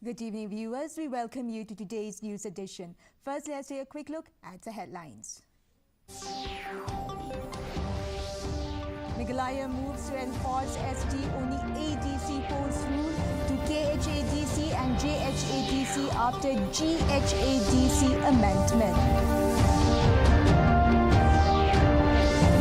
Good evening, viewers. We welcome you to today's news edition. First, let's take a quick look at the headlines. Meghalaya moves to enforce ST-only ADC polls rule to KHADC and JHADC after GHADC amendment.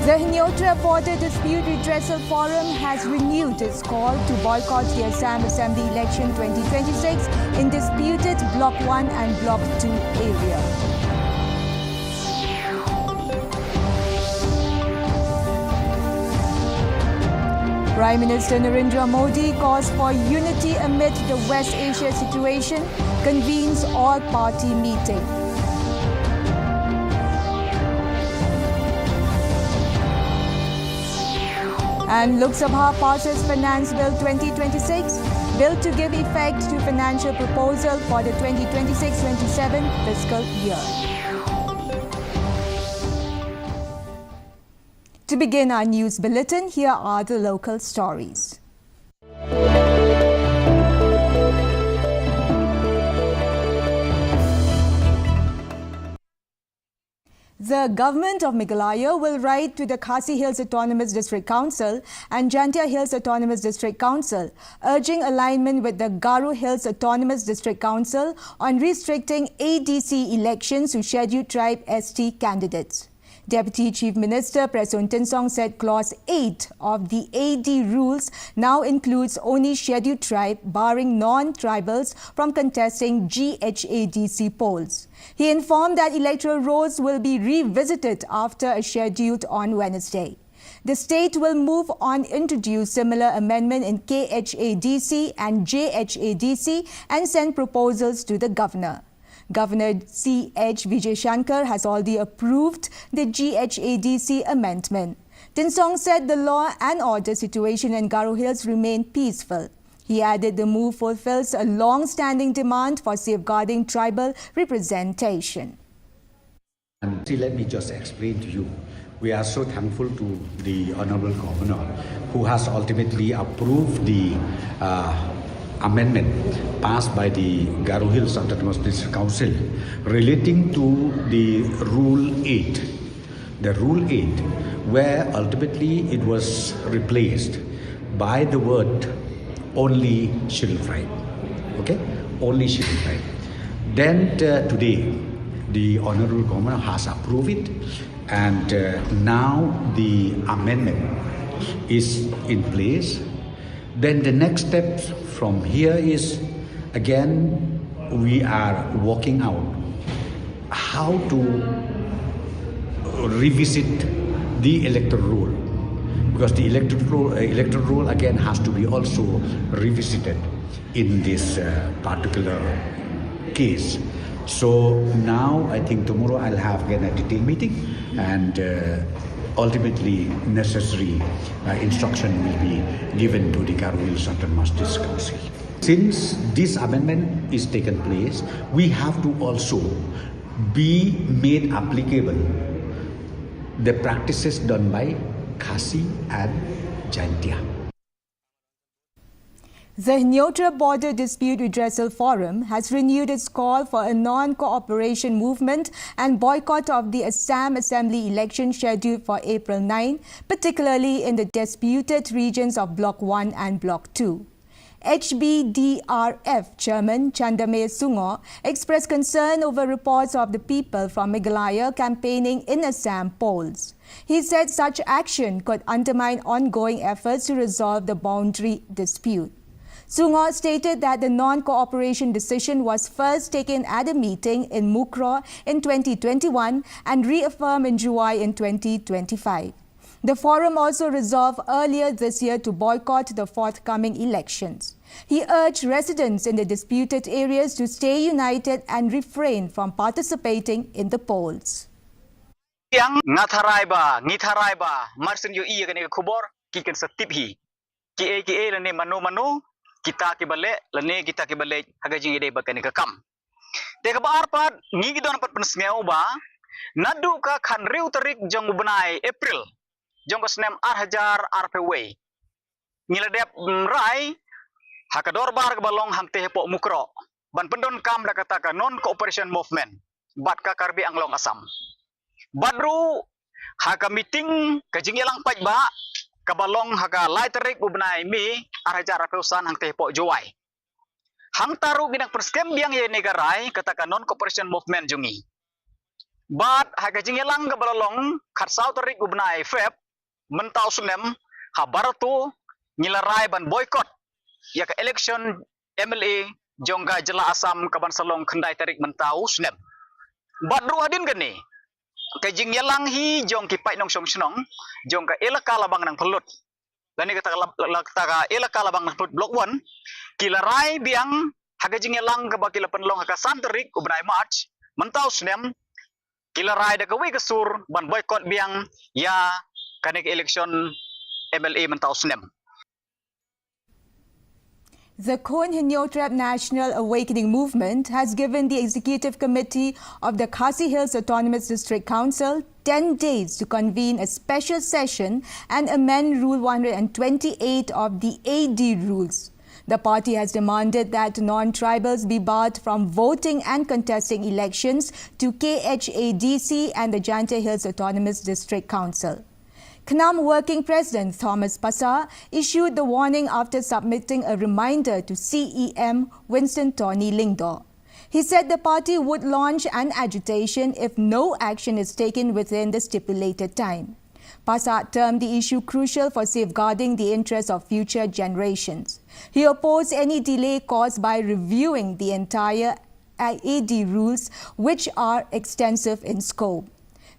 The Hailstorm Border Dispute Redressal Forum has renewed its call to boycott the Assam Assembly Election 2026 in disputed Block 1 and Block 2 area. Prime Minister Narendra Modi calls for unity amid the West Asia situation, convenes all-party meeting. And Lok Sabha passes Finance Bill 2026, bill to give effect to financial proposal for the 2026-27 fiscal year. To begin our news bulletin, here are the local stories. The government of Meghalaya will write to the Khasi Hills Autonomous District Council and Jantia Hills Autonomous District Council, urging alignment with the Garo Hills Autonomous District Council on restricting ADC elections to scheduled tribe ST candidates. Deputy Chief Minister Prasoon Tinsong said Clause 8 of the AD rules now includes only scheduled tribe, barring non-tribals from contesting GHADC polls. He informed that electoral rolls will be revisited after a schedule on Wednesday. The state will move on introduce similar amendment in KHADC and JHADC and send proposals to the governor. Governor C.H. Vijay Shankar has already approved the GHADC amendment. Tinsong said the law and order situation in Garo Hills remain peaceful. He added the move fulfills a long-standing demand for safeguarding tribal representation. And let me just explain to you. We are so thankful to the Honorable Governor who has ultimately approved the amendment passed by the Garo Hills Autonomous District Council relating to the Rule 8. The Rule 8, where ultimately it was replaced by the word only scheduled tribe. Okay? Only scheduled tribe. Then today, the Honorable Governor has approved it, and now the amendment is in place. Then the next step from here is, again, we are working out how to revisit the electoral rule, because the electoral rule again has to be also revisited in this particular case. So now I think tomorrow I'll have again a detailed meeting, and ultimately necessary instruction will be given to the Garo Hills Autonomous District Council. Since this amendment is taken place, we have to also be made applicable the practices done by Khasi and Jantia. The Hailstorm Border Dispute Redressal Forum has renewed its call for a non-cooperation movement and boycott of the Assam Assembly election scheduled for April 9, particularly in the disputed regions of Block 1 and Block 2. HBDRF Chairman Chandamay Sungo expressed concern over reports of the people from Meghalaya campaigning in Assam polls. He said such action could undermine ongoing efforts to resolve the boundary dispute. Sungo stated that the non-cooperation decision was first taken at a meeting in Mukro in 2021 and reaffirmed in July in 2025. The forum also resolved earlier this year to boycott the forthcoming elections. He urged residents in the disputed areas to stay united and refrain from participating in the polls. Yang ngitharai ba marsin yo iya kane khubor ki kan satip hi ki lane manu kita ke bale lane kita ke bale hagajing ide ba kane ka kam te ka bar pat ngi don pat pensngeu ba nadu ka khan riu tarik jong bunai April jong ka snem hajar rpw ngiladep rai hakador bar ka balong hamte po mukro ban pendon kam da kata ka non cooperation movement bat ka karbi anglong Assam. Badru haka meeting kajing ilang paj ba kabalong haka laiterik ubnai mi arajara kausan hang tepo jowai. Hang taru binang perskem biang ye negarai kata ka non cooperation movement jungi. But haka jing ilang kabalong khatsau terik ubnai feb mentau sunem habaratu ngilarai ban boycott ya ka election MLA jongga jela Assam kaban salong kendai tarik mentau sunem. Badru hadin gani kajing yalang hi jong kipai nong song senong jong ka elaka labang nang pelut dan ni kata ka elaka labang nang pelut blok 1 kilarai biang haga jing yalang ka bakila penlong haka santerik ubnai march mentau sunem kilarai da kawi kesur ban boycott biang ya kanek election MLA mentau sunem. The Khon-Hinyotrep National Awakening Movement has given the Executive Committee of the Khasi Hills Autonomous District Council 10 days to convene a special session and amend Rule 128 of the AD rules. The party has demanded that non-tribals be barred from voting and contesting elections to KHADC and the Jantia Hills Autonomous District Council. KNAM Working President Thomas Pasa issued the warning after submitting a reminder to CEM Winston Tony Lingdo. He said the party would launch an agitation if no action is taken within the stipulated time. Pasa termed the issue crucial for safeguarding the interests of future generations. He opposed any delay caused by reviewing the entire AD rules, which are extensive in scope.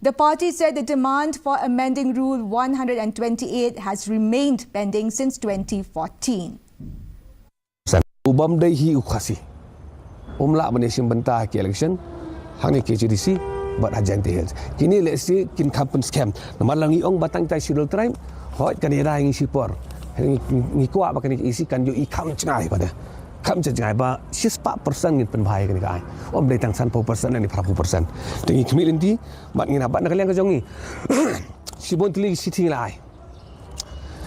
The party said the demand for amending Rule 128 has remained pending since 2014. Ubam day hi ukhasi. Umla manesim benta ki election hangi KCDC but agent hills. Kini let's see kin kampun scam. Namalangi ong batang tai sidol tribe hoi kanira ngi sipor. Ngi kwa ba kani isi kan yo i kam chngai pada. Kam chngai ba 6% ngin penbhai kani kai. Om day tang 10% ni 10%. Tengi kemil inti bat ngin abat nak liang ka jongi. Sibon tili sitting lai.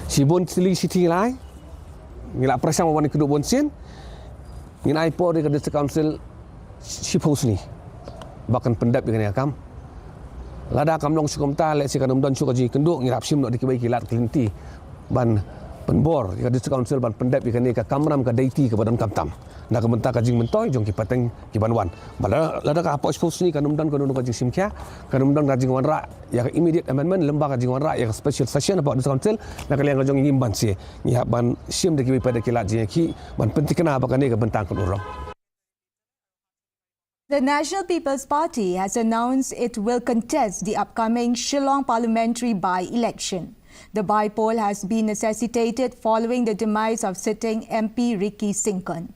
Sibon tili sitting lai. Ngila prasang wan kedua bonsen. Ngin ai po de district council sipos ni. Bahkan pendap dengan akam. Lada kam long sukum ta lek sikan umdan suka ji kenduk ngirap sim nok dikibai kilat kelinti ban penbor ka district council ban pendap ikan ni ka kamram ka daiti ka badan kamtam. Nak kementak ka jing mentoy jong ki pateng ki banwan. Bala lada ka apa sipos ni kan umdan ka ka jing simkya kan umdan ka jing wanra ya immediate amendment lembah ka jing wanra ya special session about district council nak liang ka jong ngimban si ngihap ban sim dikibai pada kilat jing ki ban penting kena apa kan ni ka bentang kan urang. The National People's Party has announced it will contest the upcoming Shillong parliamentary by-election. The by-poll has been necessitated following the demise of sitting MP Ricky Singkon.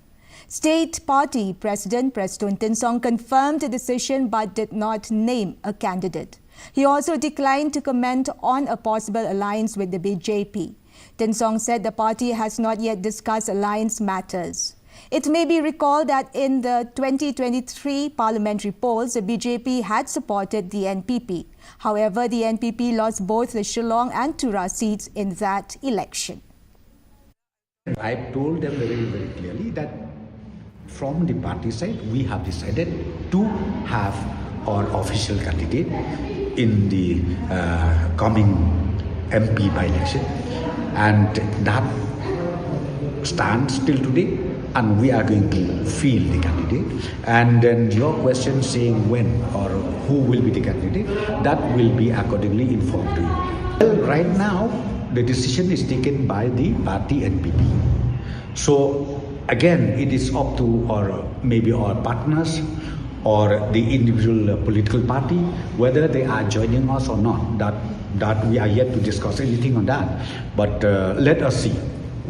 State Party President Preston Tinsong confirmed the decision but did not name a candidate. He also declined to comment on a possible alliance with the BJP. Tinsong said the party has not yet discussed alliance matters. It may be recalled that in the 2023 parliamentary polls, the BJP had supported the NPP. However, the NPP lost both the Shillong and Tura seats in that election. I told them very, very clearly that from the party side, we have decided to have our official candidate in the coming MP by-election, and that stands till today. And we are going to field the candidate. And then your question saying when or who will be the candidate, that will be accordingly informed to you. Well, right now, the decision is taken by the party NPP. So again, it is up to maybe our partners or the individual political party whether they are joining us or not. That we are yet to discuss anything on that. But let us see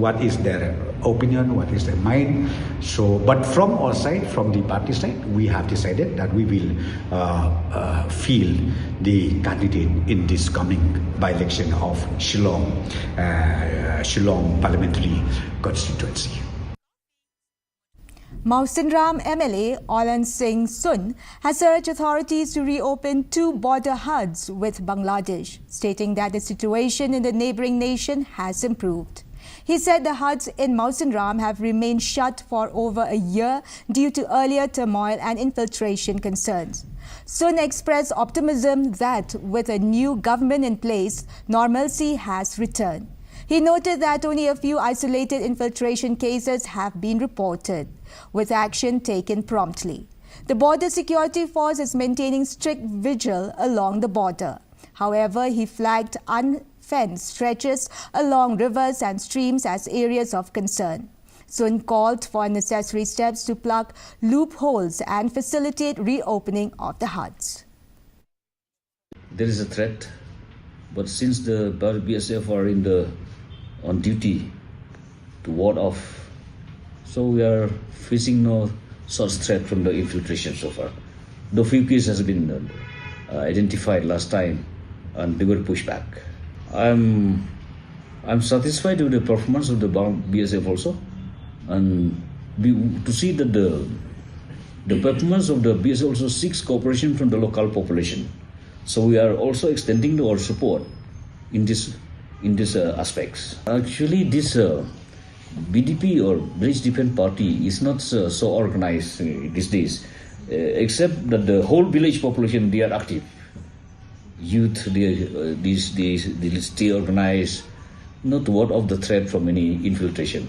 what is their opinion, what is their mind. So, but from our side, from the party side, we have decided that we will field the candidate in this coming by-election of Shillong parliamentary constituency. Mawsynram MLA Olan Singh Sun has urged authorities to reopen 2 border huts with Bangladesh, stating that the situation in the neighbouring nation has improved. He said the huts in Mawsynram have remained shut for over a year due to earlier turmoil and infiltration concerns. Sun expressed optimism that with a new government in place, normalcy has returned. He noted that only a few isolated infiltration cases have been reported, with action taken promptly. The Border Security Force is maintaining strict vigil along the border. However, he flagged unfenced stretches along rivers and streams as areas of concern. Sun called for necessary steps to plug loopholes and facilitate reopening of the huts. There is a threat, but since the BSF are on duty to ward off, so we are facing no such threat from the infiltration so far. The few cases has been identified last time, and they were pushed back. I'm satisfied with the performance of the BSF also, and to see that the performance of the BSF also seeks cooperation from the local population. So we are also extending our support in this aspects. Actually, this BDP or British Defence Party is not so organized these days, except that the whole village population, they are active. Youth, these days, they stay organized, not ward of the threat from any infiltration.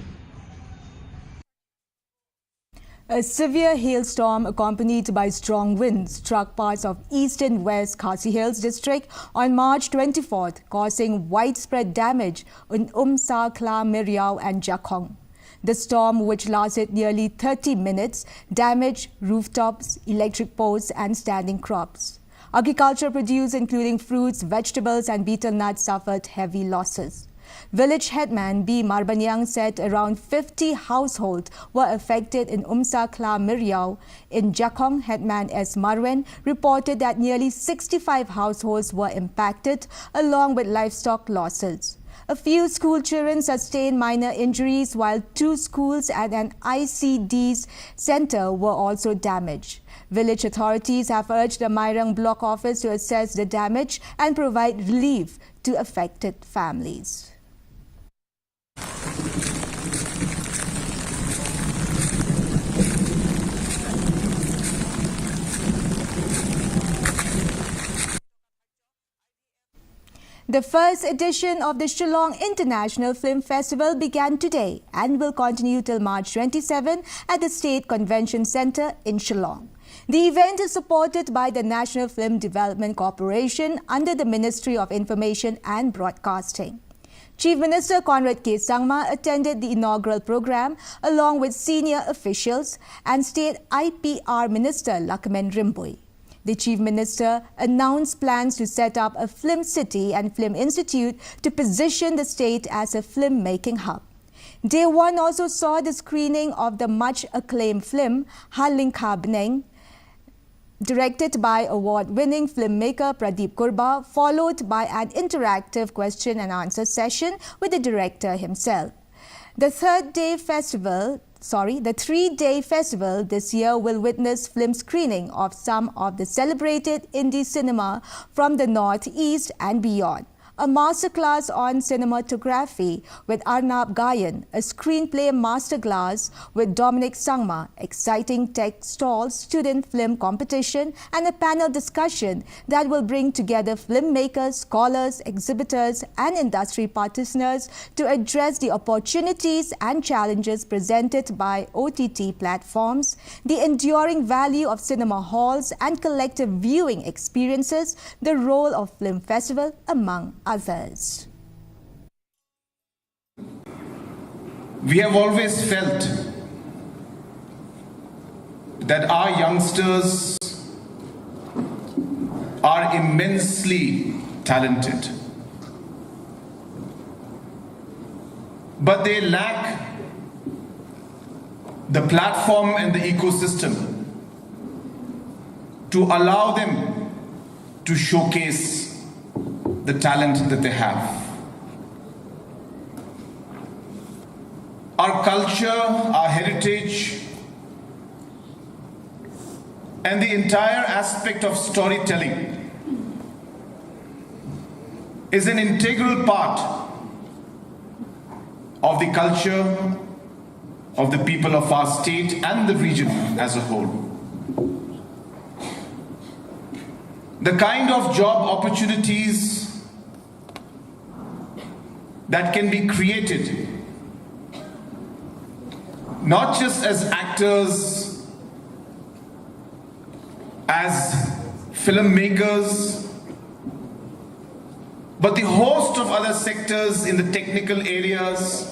A severe hailstorm accompanied by strong winds struck parts of east and west Khasi Hills district on March 24th, causing widespread damage in Sa Kla Miriau and Jakhong. The storm, which lasted nearly 30 minutes, damaged rooftops, electric posts and standing crops. Agricultural produce including fruits, vegetables and betel nuts suffered heavy losses. Village headman B. Marbanyang said around 50 households were affected in Sa Kla Miriau. In Jakhong, headman S. Marwen reported that nearly 65 households were impacted along with livestock losses. A few school children sustained minor injuries while 2 schools and an ICD's center were also damaged. Village authorities have urged the Mairang block office to assess the damage and provide relief to affected families. The first edition of the Shillong International Film Festival began today and will continue till March 27 at the State Convention Centre in Shillong. The event is supported by the National Film Development Corporation under the Ministry of Information and Broadcasting. Chief Minister Conrad K. Sangma attended the inaugural program along with senior officials and State IPR Minister Lakmen Rimboy. The Chief Minister announced plans to set up a film city and film institute to position the state as a film-making hub. Day one also saw the screening of the much-acclaimed film Halingka Bneng, directed by award-winning filmmaker Pradeep Kurba, followed by an interactive question and answer session with the director himself. The three-day festival this year will witness film screening of some of the celebrated indie cinema from the Northeast and beyond. A masterclass on cinematography with Arnab Gayan, a screenplay masterclass with Dominic Sangma, exciting tech stalls, student film competition, and a panel discussion that will bring together filmmakers, scholars, exhibitors, and industry participants to address the opportunities and challenges presented by OTT platforms, the enduring value of cinema halls and collective viewing experiences, the role of film festival, among others. We have always felt that our youngsters are immensely talented, but they lack the platform and the ecosystem to allow them to showcase the talent that they have. Our culture, our heritage, and the entire aspect of storytelling is an integral part of the culture of the people of our state and the region as a whole. The kind of job opportunities that can be created, not just as actors, as filmmakers, but the host of other sectors in the technical areas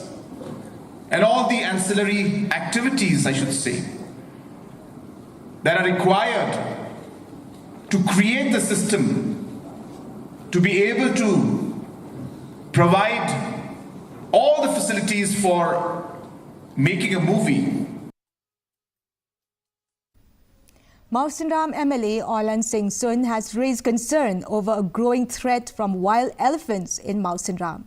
and all the ancillary activities, I should say, that are required to create the system to be able to provide all the facilities for making a movie. Mawsynram MLA Orlan Singh Sun has raised concern over a growing threat from wild elephants in Mawsynram.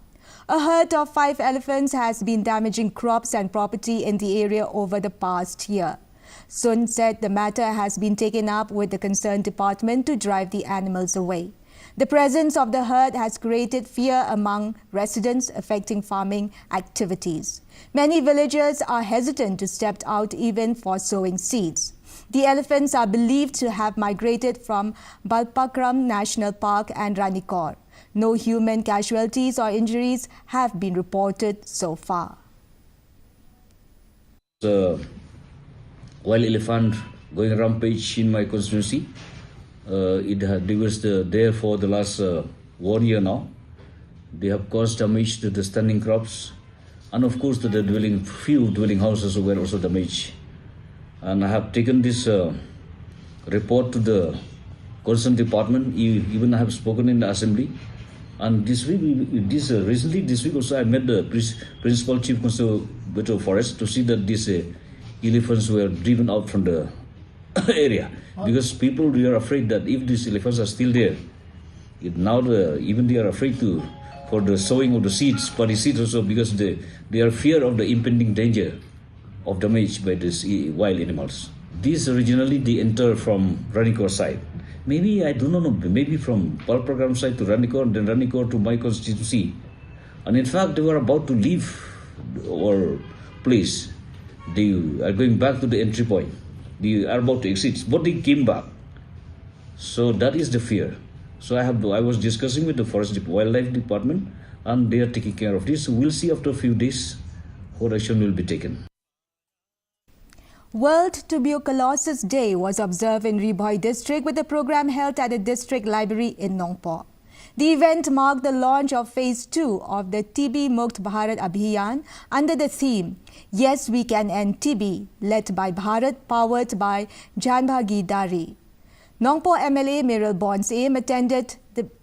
A herd of 5 elephants has been damaging crops and property in the area over the past year. Sun said the matter has been taken up with the concerned department to drive the animals away. The presence of the herd has created fear among residents, affecting farming activities. Many villagers are hesitant to step out even for sowing seeds. The elephants are believed to have migrated from Balpakram National Park and Ranikor. No human casualties or injuries have been reported so far. Wild elephant going rampage in my constituency. They was there for the last 1 year now. They have caused damage to the standing crops, and of course the few dwelling houses were also damaged. And I have taken this report to the concerned department. Even I have spoken in the assembly. And this week, recently this week also, I met the principal chief conservator of forest to see that these elephants were driven out from the area, because people they are afraid that if these elephants are still there, even they are afraid for the sowing of the seeds, paddy seeds also, because they are fear of the impending danger of damage by these wild animals. These originally they enter from Ranikor side. Maybe, I do not know, maybe from Balpakram side to Ranikor, and then Ranikor to my constituency. And in fact, they were about to leave our place. They are going back to the entry point. They are about to exit, but they came back. So that is the fear. So I was discussing with the Forest Wildlife Department, and they are taking care of this. So we'll see after a few days what action will be taken. World Tuberculosis Day was observed in Ribhoi district with a program held at the district library in Nongpo. The event marked the launch of Phase 2 of the TB Mukt Bharat Abhiyan under the theme Yes We Can End TB, led by Bharat, powered by Jan Bhagidari. Nongpo MLA Meral Bonsam attended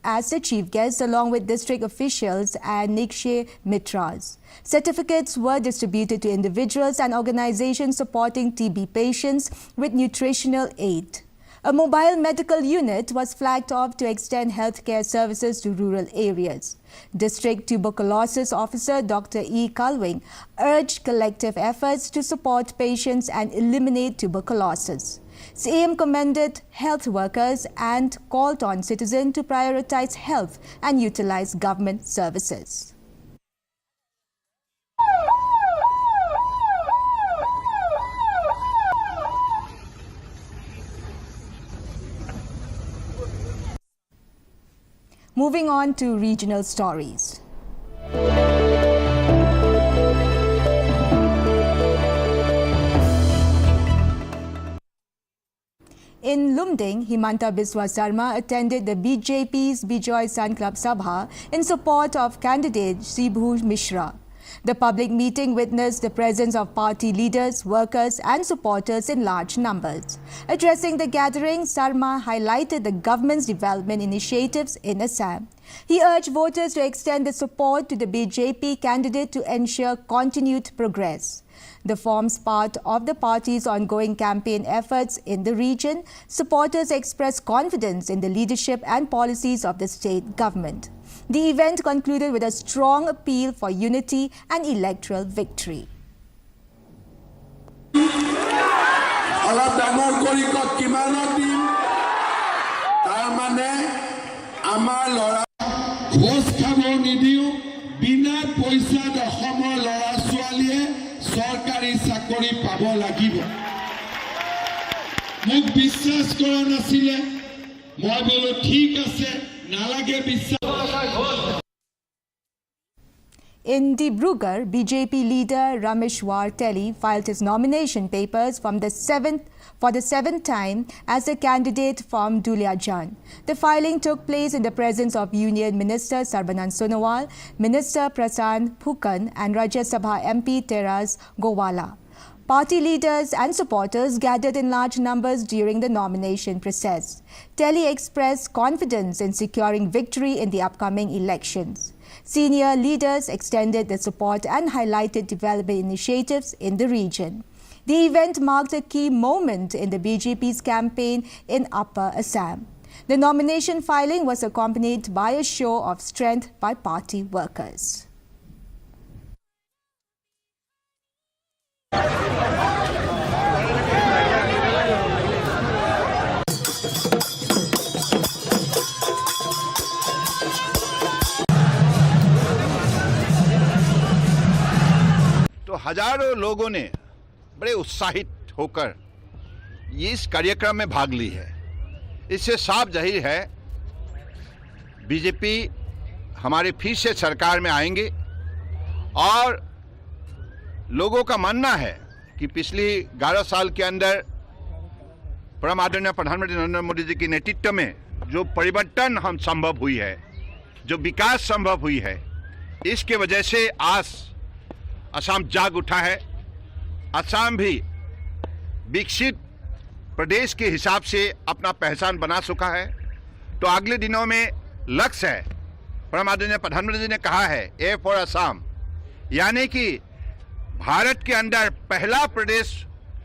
as the chief guest along with district officials and Nikshay Mitras. Certificates were distributed to individuals and organizations supporting TB patients with nutritional aid. A mobile medical unit was flagged off to extend healthcare services to rural areas. District Tuberculosis Officer Dr. E. Kalwing urged collective efforts to support patients and eliminate tuberculosis. CM commended health workers and called on citizens to prioritize health and utilize government services. Moving on to regional stories. In Lumding, Himanta Biswa Sarma attended the BJP's Bijoy Sun Club Sabha in support of candidate Sibhu Mishra. The public meeting witnessed the presence of party leaders, workers and supporters in large numbers. Addressing the gathering, Sarma highlighted the government's development initiatives in Assam. He urged voters to extend the support to the BJP candidate to ensure continued progress. The forms part of the party's ongoing campaign efforts in the region. Supporters expressed confidence in the leadership and policies of the state government. The event concluded with a strong appeal for unity and electoral victory. Bina poisa the homo চৰকাৰী চাকৰি পাব লাগিব মোক বিশ্বাস কৰা নাছিলে মই বলো ঠিক আছে নালাগে বিশ্বাস In Dibrugarh, BJP leader Rameshwar Telly filed his nomination papers for the seventh time as a candidate from Duliajan. The filing took place in the presence of Union Minister Sarbanand Sonowal, Minister Prasan Phukan and Rajya Sabha MP Teras Gowala. Party leaders and supporters gathered in large numbers during the nomination process. Telly expressed confidence in securing victory in the upcoming elections. Senior leaders extended their support and highlighted development initiatives in the region. The event marked a key moment in the BJP's campaign in Upper Assam. The nomination filing was accompanied by a show of strength by party workers. तो हजारों लोगों ने बड़े उत्साहित होकर इस कार्यक्रम में भाग ली है। इससे साफ जाहिर है बीजेपी हमारे फिर से सरकार में आएंगे और लोगों का मानना है कि पिछली 11 साल के अंदर परम आदरणीय प्रधानमंत्री नरेंद्र मोदी जी के नेतृत्व में जो परिवर्तन हम संभव हुई है, जो विकास संभव हुई है, इसके वजह से आज असम जाग उठा है। असम भी विकसित प्रदेश के हिसाब से अपना पहचान बना चुका है। तो अगले दिनों में लक्ष्य है, परम आदरणीय प्रधानमंत्री जी ने कहा है ए फॉर असम, यानी कि भारत के अंदर पहला प्रदेश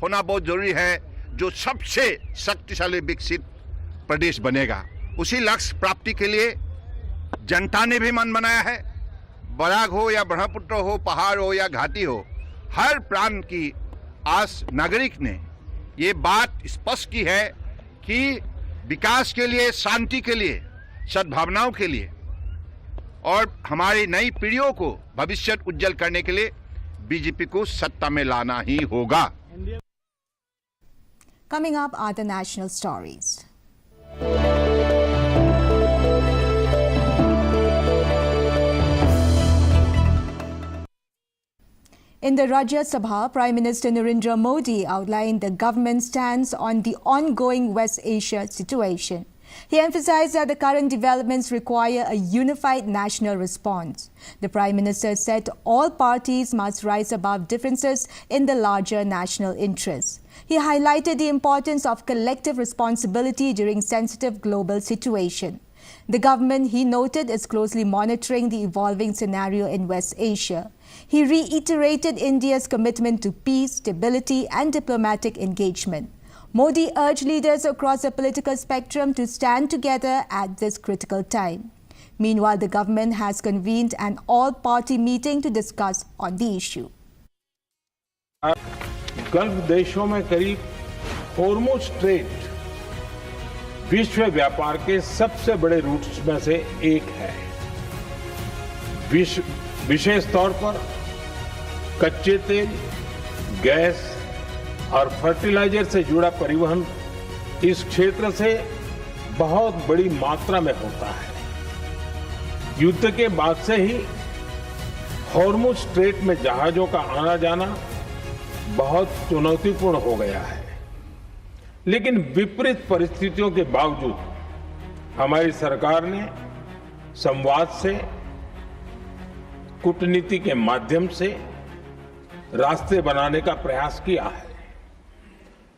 होना बहुत जरूरी है जो सबसे शक्तिशाली विकसित प्रदेश बनेगा। उसी लक्ष्य प्राप्ति के लिए जनता ने भी मन बनाया है। बराक हो या ब्रह्मपुत्र हो, पहाड़ हो या घाटी हो, हर प्रांत की आज नागरिक ने ये बात स्पष्ट की है कि विकास के लिए, शांति के लिए, सद्भावनाओं के लिए और हमारी नई पीढ़ियों को भविष्य उज्जवल करने के लिए बीजेपी को सत्ता में लाना ही होगा। Coming up are the national stories. In the Rajya Sabha, Prime Minister Narendra Modi outlined the government's stance on the ongoing West Asia situation. He emphasized that the current developments require a unified national response. The Prime Minister said all parties must rise above differences in the larger national interests. He highlighted the importance of collective responsibility during sensitive global situation. The government, he noted, is closely monitoring the evolving scenario in West Asia. He reiterated India's commitment to peace, stability and diplomatic engagement. Modi urged leaders across the political spectrum to stand together at this critical time. Meanwhile, the government has convened an all-party meeting to discuss on the issue. Gulf देशों में करीब Hormuz straight विश्व व्यापार के सबसे बड़े roots में से एक है। विशेष तौर पर कच्चे तेल, गैस और फर्टिलाइजर से जुड़ा परिवहन इस क्षेत्र से बहुत बड़ी मात्रा में होता है। युद्ध के बाद से ही हॉर्मुज़ स्ट्रेट में जहाजों का आना जाना बहुत चुनौतीपूर्ण हो गया है, लेकिन विपरीत परिस्थितियों के बावजूद हमारी सरकार ने संवाद से, कूटनीति के माध्यम से रास्ते बनाने का प्रयास किया है।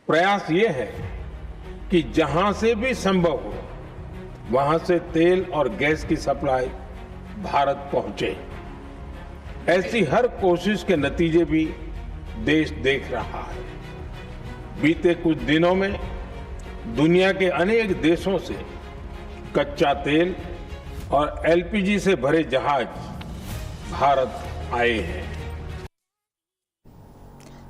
प्रयास ये है कि जहां से भी संभव हो वहां से तेल और गैस की सप्लाई भारत पहुंचे। ऐसी हर कोशिश के नतीजे भी देश देख रहा है। बीते कुछ दिनों में दुनिया के अनेक देशों से कच्चा तेल और एलपीजी से भरे जहाज भारत आए हैं।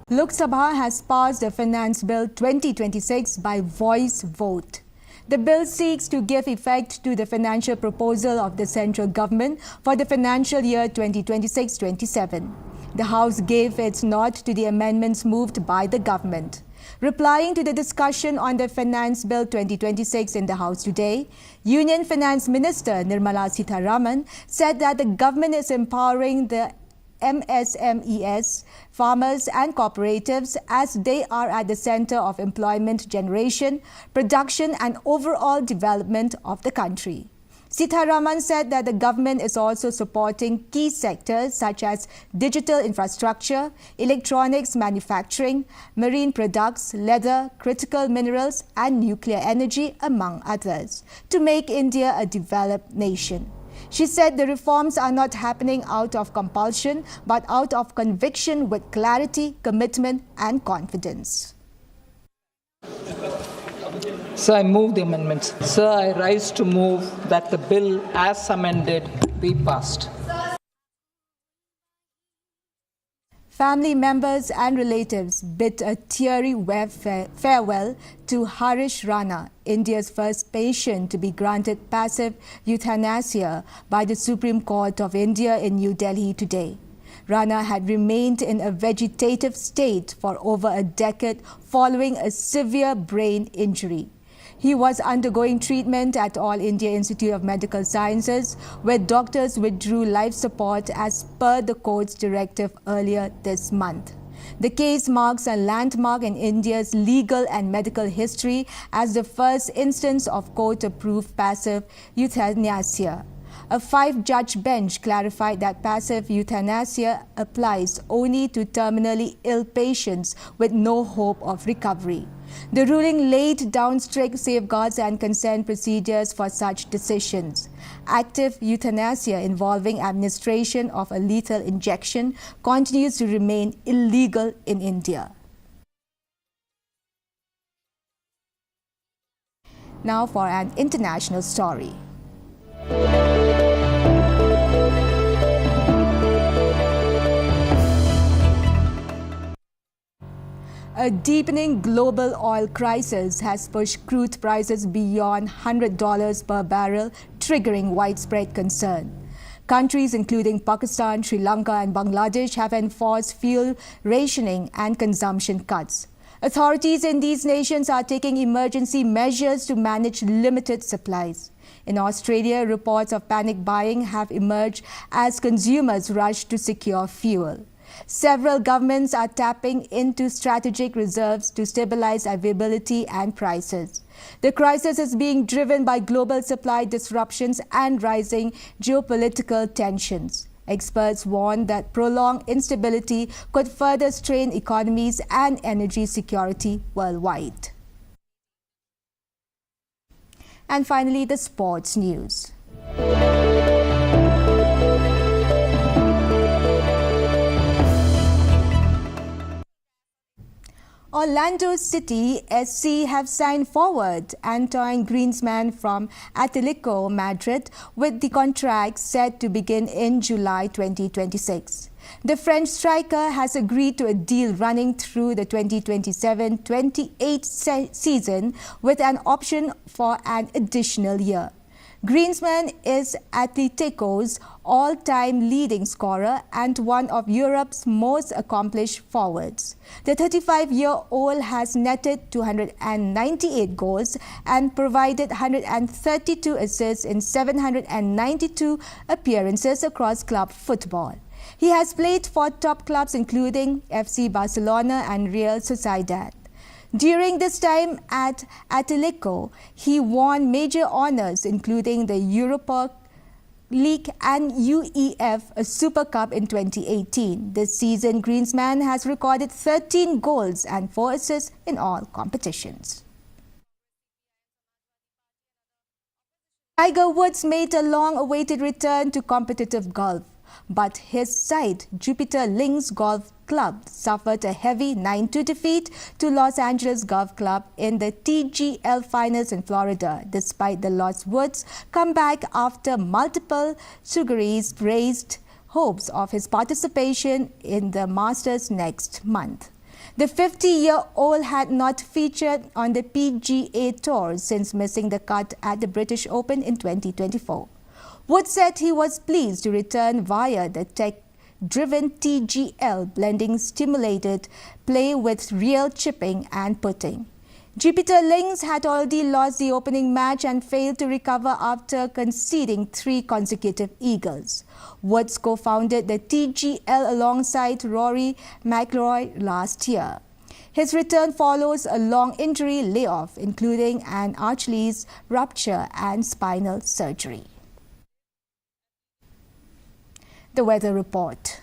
Lok Sabha has passed the Finance Bill 2026 by voice vote. The bill seeks to give effect to the financial proposal of the central government for the financial year 2026-27. The House gave its nod to the amendments moved by the government. Replying to the discussion on the Finance Bill 2026 in the House today, Union Finance Minister Nirmala Sitharaman said that the government is empowering the MSMEs, farmers and cooperatives as they are at the center of employment generation, production and overall development of the country. Sitharaman said that the government is also supporting key sectors such as digital infrastructure, electronics manufacturing, marine products, leather, critical minerals and nuclear energy, among others, to make India a developed nation. She said the reforms are not happening out of compulsion, but out of conviction with clarity, commitment and confidence. Sir, I move the amendments. Sir, I rise to move that the bill as amended be passed. Family members and relatives bid a teary farewell to Harish Rana, India's first patient to be granted passive euthanasia by the Supreme Court of India in New Delhi today. Rana had remained in a vegetative state for over a decade following a severe brain injury. He was undergoing treatment at All India Institute of Medical Sciences, where doctors withdrew life support as per the court's directive earlier this month. The case marks a landmark in India's legal and medical history as the first instance of court-approved passive euthanasia. A 5-judge bench clarified that passive euthanasia applies only to terminally ill patients with no hope of recovery. The ruling laid down strict safeguards and consent procedures for such decisions. Active euthanasia involving administration of a lethal injection continues to remain illegal in India. Now for an international story. A deepening global oil crisis has pushed crude prices beyond $100 per barrel, triggering widespread concern. Countries including Pakistan, Sri Lanka and Bangladesh have enforced fuel rationing and consumption cuts. Authorities in these nations are taking emergency measures to manage limited supplies. In Australia, reports of panic buying have emerged as consumers rush to secure fuel. Several governments are tapping into strategic reserves to stabilize availability and prices. The crisis is being driven by global supply disruptions and rising geopolitical tensions. Experts warn that prolonged instability could further strain economies and energy security worldwide. And finally, the sports news. Orlando City SC have signed forward Antoine Griezmann from Atletico Madrid with the contract set to begin in July 2026. The French striker has agreed to a deal running through the 2027-28 season with an option for an additional year. Griezmann is Atletico's all-time leading scorer and one of Europe's most accomplished forwards. The 35-year-old has netted 298 goals and provided 132 assists in 792 appearances across club football. He has played for top clubs including FC Barcelona and Real Sociedad. During this time at Atletico, he won major honours including the Europa League and UEFA Super Cup in 2018. This season, Griezmann has recorded 13 goals and 4 assists in all competitions. Tiger Woods made a long-awaited return to competitive golf, but his side, Jupiter Links Golf Club, suffered a heavy 9-2 defeat to Los Angeles Golf Club in the TGL Finals in Florida, despite the loss. Woods come back after multiple sugaries raised hopes of his participation in the Masters next month. The 50-year-old had not featured on the PGA Tour since missing the cut at the British Open in 2024. Woods said he was pleased to return via the driven TGL, blending stimulated play with real chipping and putting. Jupiter Lynx had already lost the opening match and failed to recover after conceding 3 consecutive eagles. Woods co-founded the TGL alongside Rory McIlroy last year. His return follows a long injury layoff, including an Achilles rupture and spinal surgery. The weather report.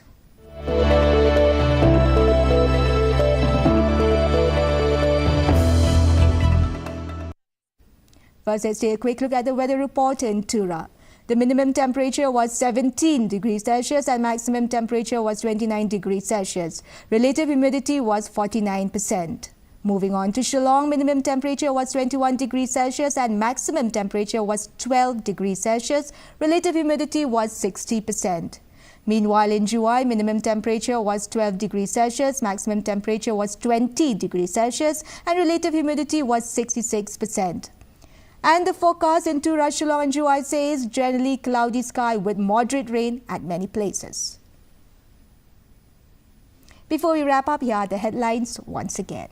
First, let's take a quick look at the weather report in Tura. The minimum temperature was 17 degrees Celsius and maximum temperature was 29 degrees Celsius. Relative humidity was 49%. Moving on to Shillong, minimum temperature was 21 degrees Celsius and maximum temperature was 12 degrees Celsius. Relative humidity was 60%. Meanwhile, in Juai, minimum temperature was 12 degrees Celsius, maximum temperature was 20 degrees Celsius and relative humidity was 66%. And the forecast in Tura, Shillong and Juai says generally cloudy sky with moderate rain at many places. Before we wrap up, here are the headlines once again.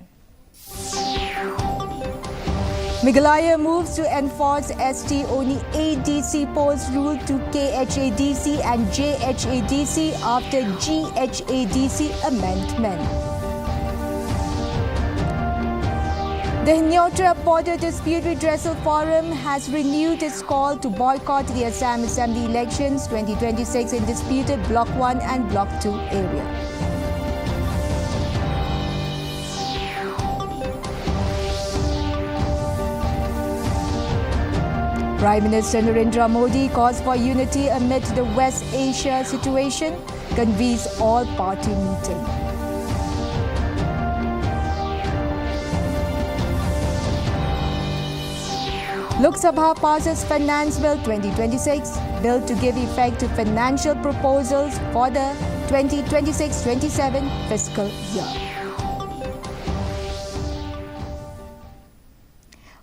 Meghalaya moves to enforce ST only ADC polls rule to KHADC and JHADC after GHADC amendment. The Hinyotra Border Dispute Redressal Forum has renewed its call to boycott the Assam Assembly elections 2026 in disputed Block 1 and Block 2 area. Prime Minister Narendra Modi calls for unity amid the West Asia situation, convenes all-party meeting. Lok Sabha passes Finance Bill 2026, bill to give effect to financial proposals for the 2026-27 fiscal year.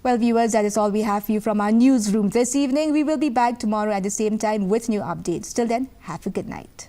Well, viewers, that is all we have for you from our newsroom this evening. We will be back tomorrow at the same time with new updates. Till then, have a good night.